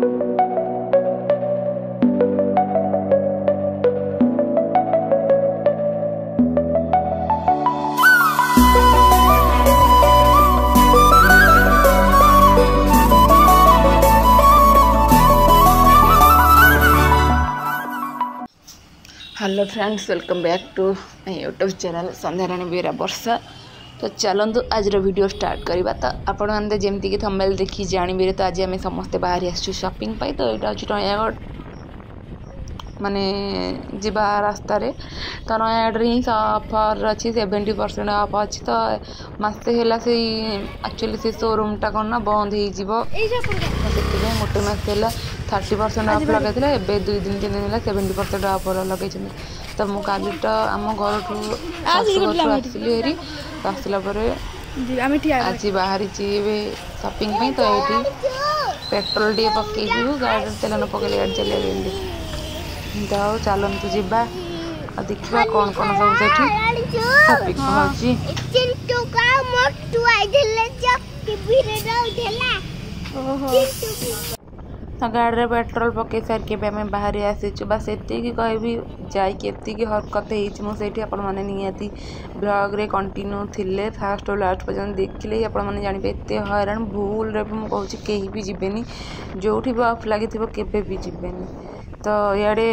Hello friends, welcome back to my YouTube channel Sandhyarani Bera Varsha. तो चलतु आज वीडियो स्टार्ट करवा। तो आपण मैंने जमीक थंबनेल देखी जानवे, तो आज आम समस्ते बाहरी आसु शॉपिंग पाई। तो यहाँ हूँ नयागढ़ माने जीवा रास्ता रे। तो नयागढ़ ही ऑफर अच्छी 70% ऑफ अच्छी। तो मसे है एक्चुअली से शोरूम टा कौन ना बंद हो गोटे मस है 30% ऑफ लगे। एवं 2 दिन 3 दिन 70% ऑफ लगे। तो मुझे काली तो आम घर आसली हेरी। तो आसला आज बाहरी शॉपिंग। तो ये पेट्रोल टे पकई गाड़ी तेल न पकड़े गाड़ी चलिए। तो चलतु जीवा देखा कौन कौन सब तो गाड़ी पेट्रोल पकई सारिके आम बाहर आसीचु। बस एतिक कहबी जाइए हरकत होती आपण मैंने निहाती ब्लॉग रे कंटिन्यू थिले फास्ट लास्ट पर्यंत देखिले आपण मैंने जानबे एत हैरान भूल रे मुझे कहूँ कहीं भी जीवेनी जो भी ऑफ लगी केबे भी जीवेनी। तो इे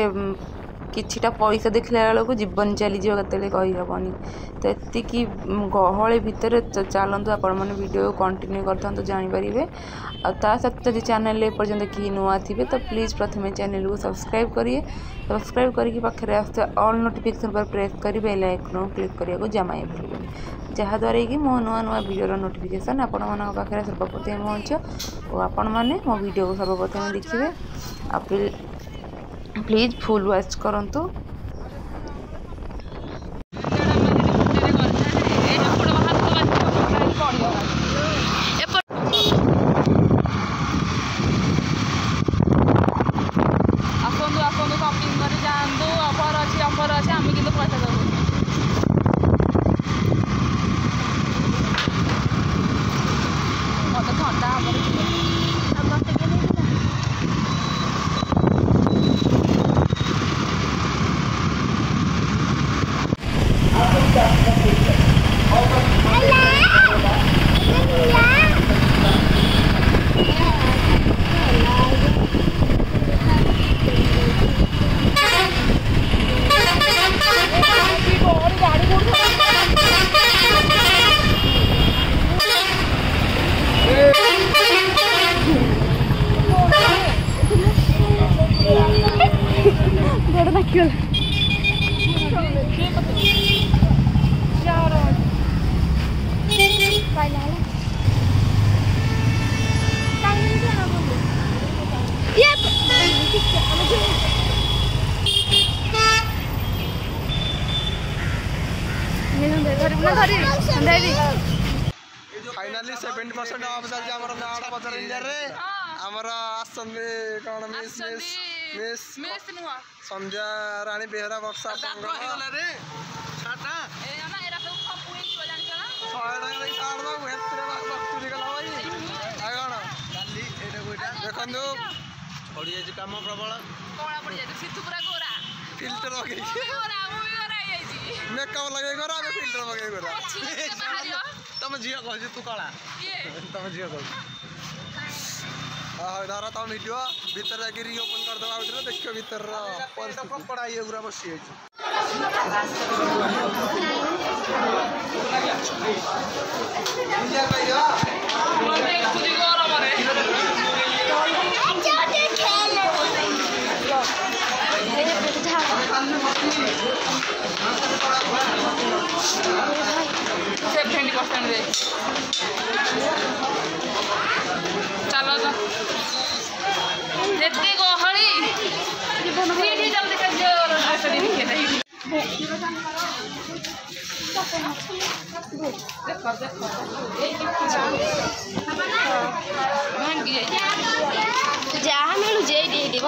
किछिटा पैसा देखला बेलू जीवन चली कते कहीहबनी। तो एति गहली भितर चलतु आपण मैंने वीडियो कंटिन्यू करता जानीपर। आ सहित जो चैनल एपर्यंत कि नुआ थे तो प्लीज़ प्रथम चैनल को सब्सक्राइब करिए। सब्सक्राइब करके पाखे आसते ऑल नोटिफिकेशन पर प्रेस कर बेल आइकन क्लिक करने जमा भूलें, जहाँद्वारा कि मो नुआ नुआ वीडियो नोटिफिकेशन आपण मान पाखे सर्वप्रथम पहुँच और आपण मैंने मो वीडियो को सर्वप्रथम देखिए। प्लीज फुल वॉच करंतु। फाइनाली 70% ऑफ चलती आमर नाड़ा पचर इंडिया रे आमर आसंदे कोन मिस संध्या रानी बेहरा वर्षा गला रे छाटा ए ना एरा सब खपुई छो जानि ना 100 टाका रे साड़ बा हेतरे बक्तुरी गला भाई आ कोन काली एटा कोइटा देखंदो पड़ी जाय काम प्रबल कोळा पड़ी जाय सितु पूरा गोरा फिल्टर लगे गोरा मु गोरा आइ छी मेकअप लगे गोरा में फिल्टर लगे गोरा तुम झील कह तू कला तुम झील कह धर तुम भिडियो भीतर जाकि ओपन करदे भर देख भीतर कपड़ा ये पूरा बसी चलो तो एते गहली सीधी जल्दी कर जोर असली नहीं है देखो जहाँ मिलू जे एति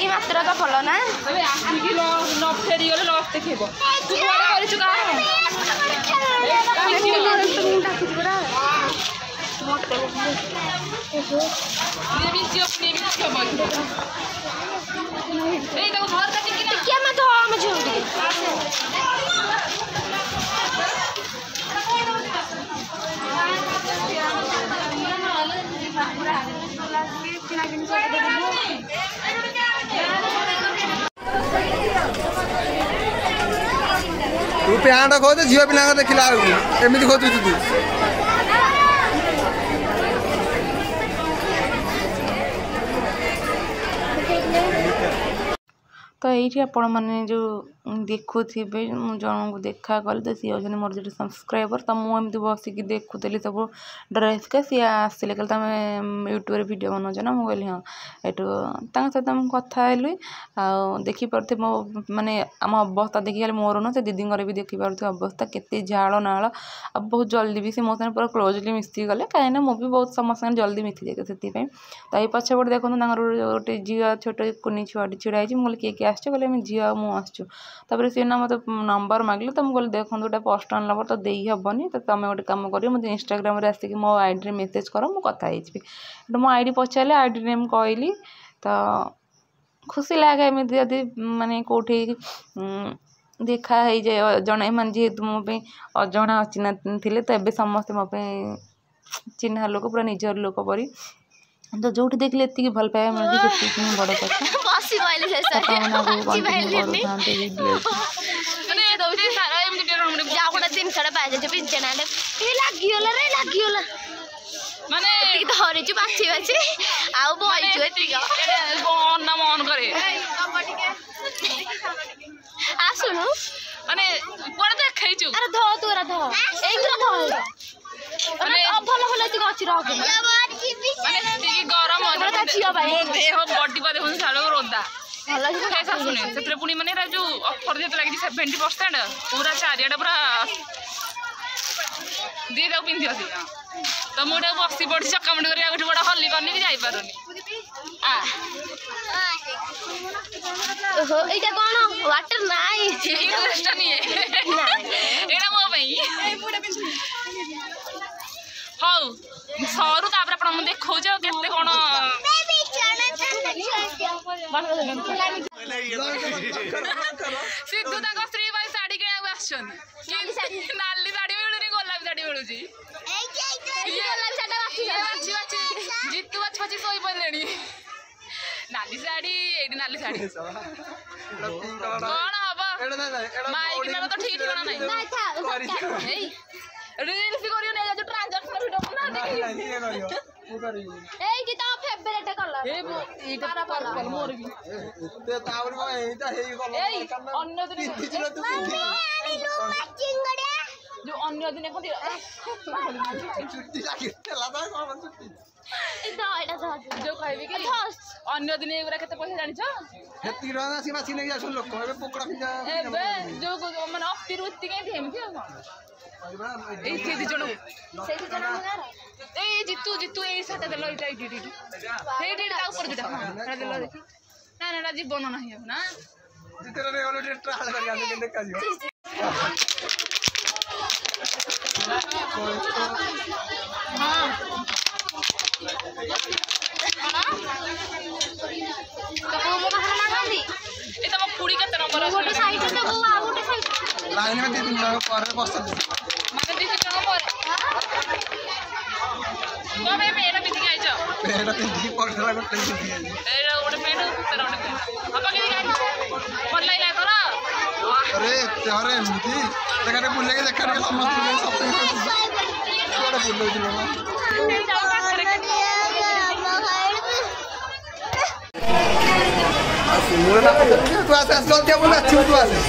मात्र चपल ना आसिक न फेरी गले लस देखेब तू तू प्यांट खोज झील पिला देखला एमती खोजु तू तो ये आपण मैंने जो देखुवे जन को देखा कल तो सी अच्छे मोर जो सब्सक्राइबर तो मुझे बसिक देखुली सब ड्रेस का सी आसते कल तुम यूट्यूब वीडियो बनाऊच ना मुझे हाँ एटू सहित कथी देखिपे मो माने आम अवस्था देखिए मोर न से दीदी भी देखिपे अवस्था केते झाड़ नाल अब बहुत जल्दी भी सी मो साथ पूरा क्लोजली मिसी गले कहीं मुझे बहुत समस्त जल्दी मिसी जाए से तो ये पछपटे देखो गोटे झील छोट कुनी छुआटी छिड़ा मुझे किए आसो कहले झी मुझे तापर सी ना मतलब नंबर मांगले तो मुझे देखो गोटे पर्सनाल नंबर तो दे हेनी तो तुम गोटे कम कर मुझे इंस्टाग्राम आसिक मो आईडी मेसेज कर मुझे कथा मो आईडी पचारे आईडी नेम कहली तो खुशी लगे एमती जदि माने कौटी देखा है जाए जन मान जेहेतु मोप अजणा अचिना थे तो ये समस्ते मो चिन्हा लोक पूरा निजर लोक परी तो जो देखले ये भल पाए मिलती से बड़ पुणी माने जो ऑफर जो लगी 70% पूरा चारियाडा पूरा दी दे पिंधि आसी तो मुझे बसी पड़ी चकामुंडी कर गोटे बड़ा हल्ली करनी कि जापार वाटर नाई हौ सरू तापर आपण देखौ जे केते कोन सिद्धू ताको स्त्री भाई साड़ी किना आछन नाली साड़ी मिलुनी गोलापी साड़ी मिलुची जितु बाछ बाछ सोई पड़लेनी नाली साड़ी एडी नाली साड़ी कोन हबा माइक ना तो ठीक ठिकाना नहीं रील्स करियो ने जो ट्रांजैक्शन वीडियो बना देखि ए कि ता फेवरेट कलर ए तारा पर्पल मोर भी ते तावर में एटा हेई कलर अन्य दिन जो अन्य दिन को छुट्टी लागी तेला ता कोन छुट्टी जो कहबी कि अन्य दिन एगुरा केते पैसा जानि छ हेती रहा सी माछी नै जासु लोक एबे पोकड़ा पिजा एबे जो माने अतिरुत्ति के थेमथि ए थे जण से जण ए जितु जितु ए साटा देलो इटा इटी हे ता ऊपर जुटा हां देलो देखि ना ना जीवन नहीं है ना जितरा रे ऑलरेडी ट्रायल कर आने के देखा जियो हां तो वो कहां ना गांधी ए तो पूरी के नंबर गोटे साइड से वो आ गोटे साइड लाइन में 3 जन पर बस माने 3 जन पर तो मेरा भी दिखाई छ पेड़ पिंडी पर थोड़ा को टेंशन दिया ए गोटे पेड़ तेरा गोटे अब के गाड़ी मन लाइला करा अरे तेरे एमती देखा बुले के देखा के समस्त के सब थोड़ा बुलो दिलो मुझे ना पता तू आसे जल्दी बोला तू आसे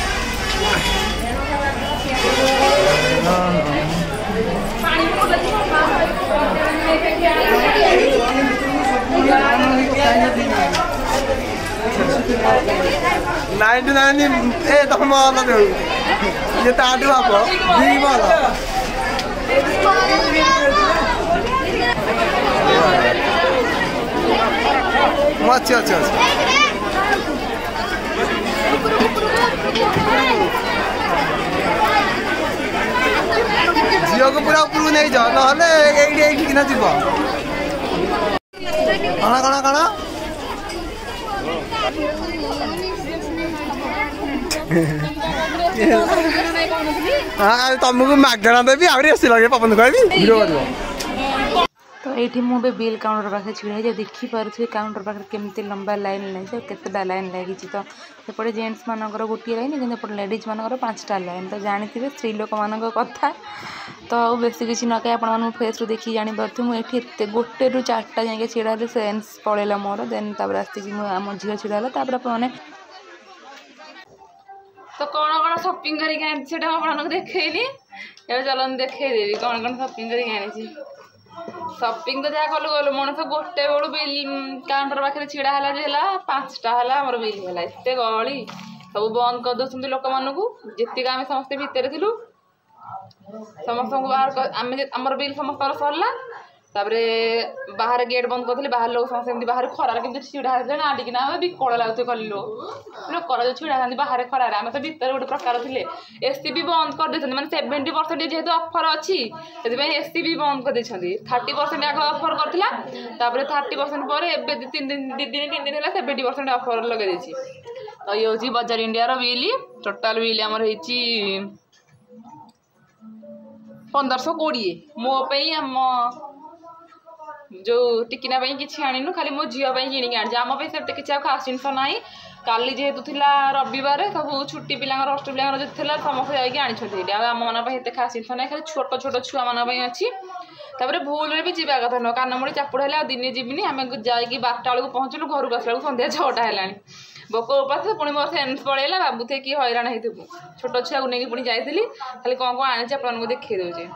नाइन ए तुम ये ताटू आप दी वाला अच्छा अच्छा झील को पूरा ऊपर नहीं जाओ ना ଦିନ ଯିବ କଣ କଣ କଣ ତମକୁ ମାଗଣା ଦେବି ଆହୁରି ଏସି ଲଗେଇ ପବନ କହିବି ଭିଡ଼ିଓ କରିବ। तो ये मुझे बिल काउंटर पाखे छिड़ा है देखिपे काउंटर पाखे केमती लंबा लाइन लगे केतेटा लाइन लगी तो सेपटे जेंट्स मानकर गोटे लाइन कि लेडीज मानकर 5टा लाइन तो जानते स्त्री लोक मान कथा तो बेस किसी न कहीं आप फेस रू देखिए जापे मुझे गोटे रू 4टा जाए छिड़ा सेन्स पलैला मोर देन आसिक आम झील छिड़ा मैंने तो कौन कौन शॉपिंग करके देखनी चलन देखदेवी कौन कौन शॉपिंग करके शॉपिंग तो जहाँ कलु गलु मनुष्य गोटे बेलू बिल काउंटर पाखे छिड़ा है 5टा है बिल है एत गली सब बंद कर दौरान लोक मानू जी आम समस्ते भितर थी समस्त बाहर आमर बिल समस्त सरला बाहर गेट बंद करते बाहर लोग समस्त बाहर खरार के छिड़ा होते ना टिकना विकल लगुते कल लोक जो छिड़ा था बाहर खरार आम तो भितर गोटे प्रकार थे एसी भी बंद कर देते मैंने 70% जेहेतु ऑफर अच्छी से एसी भी बंद कर 30% आग ऑफर करता 30% पर एवं 2 दिन है 70% ऑफर लगे तो ये हूँ बजार इंडिया बिल टोटाल बिल आमर 1520 मोपाई आम जो टिकिना किसी आनीनु खाली मो झील किणी आनी आम से किसी खास जिनस ना काली जेहेतु थिला रविवार सब छुट्टी पिला अष्ट पिला जो थी समस्त जाके आम मान खास जिनस ना खाली छोट छोट छुआ मान अच्छी भूल भी जावा कथा नुह कानमुड़ी चापुड़ है दिने जीविनी आम जाकि 12टा बेलू पहुँचलु घर को आसला संध्या 6टा है भोक उपास पुणी मोर सेन्स पड़ेगा बाबू थे कि हैरान हो छोट छुआ को लेकिन पुणी जाइली खाली कौन कौन आनी आपको देखी दौचे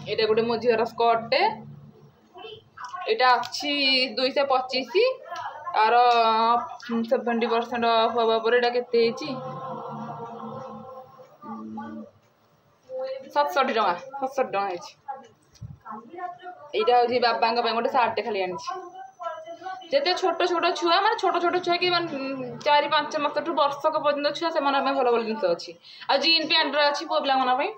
ये गोटे मो झीर स्कर्टे यहाँ अच्छी 225 आर 70% ऑफ हवा पर यहाँ केते 67 टका 67 टका यहाँ हूँ बाबा गोटे सार्टे खाली आनी जिते छोट छोट छुआ माने छोट छोट छुआ कि 4-5 मास वर्षक पर्यटन छुआ से भल भल जिन अच्छी आ जीन पैंट अच्छी पुआ पिला यहाँ हूँ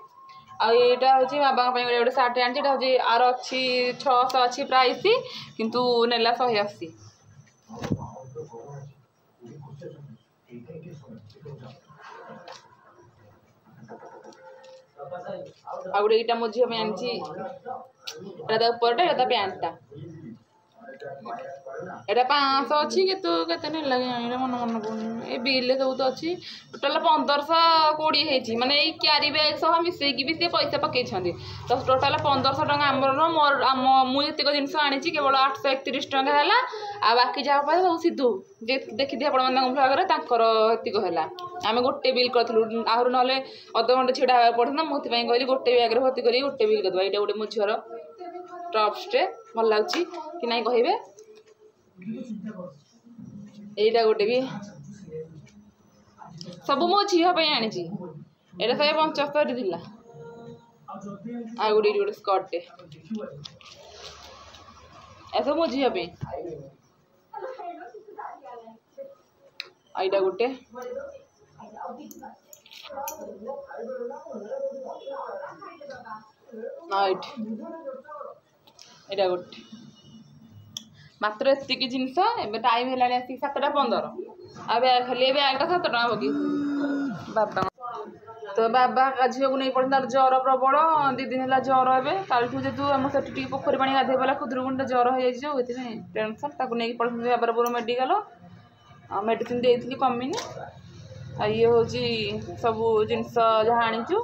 बाबा गोटे सार्टे आनी हूँ आर अच्छी 600 अच्छी प्राइस किंतु नेला 180 आ गोटे यहाँ मो झील आनी ऊपर पैंटा एटा 500 अच्छी केते नहीं लगे मन मन पड़े ये बिल सब तो अच्छी टोटाल 1520 माने क्यारी बैग सह मिसेकी भी से पैसा पकई तो टोटाल 1500 टका आमर मोर आम मुझे जिनस आनी केवल 831 टका है आ बाकी जहाँ पाए सब सीधु देखी आपण ब्लॉग है आम गोटे बिल करूँ आहर ना अध घंटे छिड़ा पड़ता मुझे कहली गोटे बैग भर्ती कर गोटे बिल करदे यहाँ गोटे मो झीर टॉप्सटे भल लगे कि नहीं कहे यहीटा गोटे भी सब मो झील आनी यहाँ 175 थिला आ गोटे गोटे स्कर्टे सब मो झील यहाँ गोटे यहाँ गोटे मात्र एतिक जिनस ए टाइम है 7टा 15 आ बैग खाली बैगटा 7 टका पकई बाबा तो बाबा झील को नहीं पड़े तार ज्वर प्रबल 2 दिन है ज्वर ए कल जेहतु आम से पोखरी पानी गाधे पड़ा खुदरुकुंड ज्वर हो जाए टेंशन ताको नहीं पड़े बाबापुर मेडिकल मेडिसिन देती कमिनी ये हूँ सब जिनस जहाँ आनीचु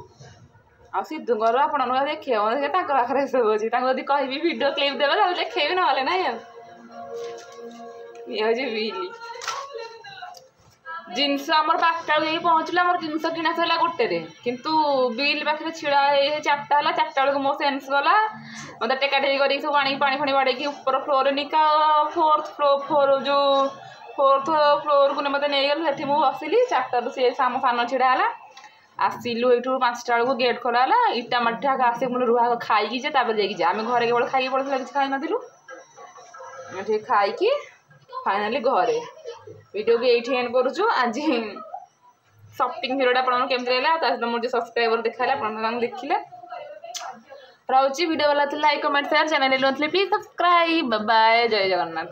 आ सिद्धूर आप देखिए पाखे सब अच्छी जब कह वीडियो क्लिप देवे देखेबी ना ना ये हूँ बिल जिनस आमर 5टा पहुँचला आम जिनस किना सरला गोटे किंतु बिल पाखे छिड़ा 4टा है 4टा बेलू मो सेन्स गला मतलब टेकाटेकी कर सब आनी पानी फाणी बाड़े ऊपर फ्लोर निका 4th फ्लोर जो 4th फ्लोर को मत नहीं गल से बसिली 4टारू सी साम सान छिड़ा है आसिलु ये 5टा बेलू गेट खोला इटा मठा आसे मुझे रुहा खाई जाए आम घर केवल खाई पड़ता किसी खाई नी खाई फाइनाली घरे वीडियो को ये एंड करुचु आज शॉपिंग भिडियोटा आपको केमती लगा सहित मोर जो सब्सक्राइबर देखा आप देखिले रहुची वीडियो वाला like comment share channel please subscribe bye Jai Jagannath.